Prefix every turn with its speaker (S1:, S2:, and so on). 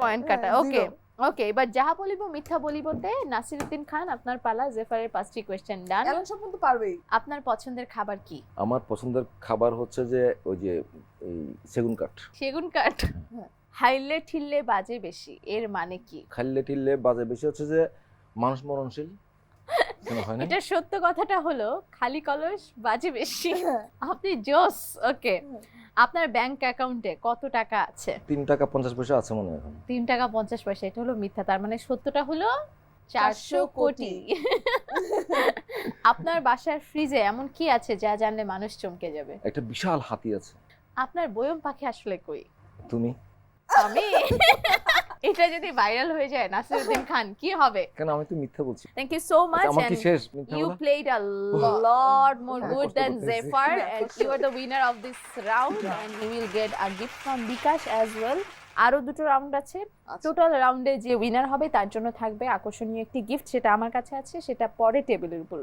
S1: Point কাটা ওকে ওকে এবার যাহা বলিব মিথ্যা বলিবতে নাসিরউদ্দিন খান আপনার পালা জেফারের 5টি কোশ্চেন ডান
S2: এমন সম্পর্ক তো পারবেই।
S1: আপনার পছন্দের খাবার কি
S3: আমার পছন্দের খাবার হচ্ছে যে ওই যে এই সেগুন কাঠ।
S1: সেগুন কাঠ
S2: হ্যাঁ।
S1: হাইলে ঠিললে বাজে বেশি এর মানে কি
S3: খাইলে টিললে বাজে বেশি হচ্ছে যে মানুষ মরণশীল কেন হয় না?
S1: এটা সত্য কথাটা হলো খালি কলস বাজে বেশি
S2: হ্যাঁ।
S1: আপনি জোস ওকে
S2: হুম।
S1: আপনার ব্যাংক অ্যাকাউন্টে কত টাকা আছে
S3: 3 টাকা 50 পয়সা আছে মনে হয় এখন।
S1: 3 টাকা 50 পয়সা এটা হলো মিথ্যা তার মানে সত্যটা হলো 400 কোটি আপনার বাসার ফ্রিজে এমন কি আছে যা জানলে মানুষ চমকে যাবে
S3: একটা বিশাল হাতি আছে।
S1: আপনার বয়ম পাখি আসলে কই
S3: তুমি
S1: আমি এটা যদি ভাইরাল হয়ে যায় নাসিরউদ্দিন খান কি হবে
S3: কেন আমি তো মিথ্যা বলছি?
S1: থ্যাংক ইউ সো মাচ
S3: আমার কি
S1: and
S3: শেষ মিথ্যা
S1: you
S3: বলা?
S1: played a lot more
S3: হ্যাঁ,
S1: good
S3: কষ্ট
S1: than
S3: করতেছি।
S1: Zephyr
S2: হ্যাঁ,
S1: and
S2: কষ্ট
S1: you are the winner of this round and you will get a gift from Bikash as well আরো দুটো রাউন্ড আছে
S2: আচ্ছা।
S1: টোটাল রাউন্ডে যে উইনার হবে তার জন্য থাকবে আকর্ষণীয় একটি গিফট সেটা আমার কাছে আছে সেটা পরে টেবিলের উপর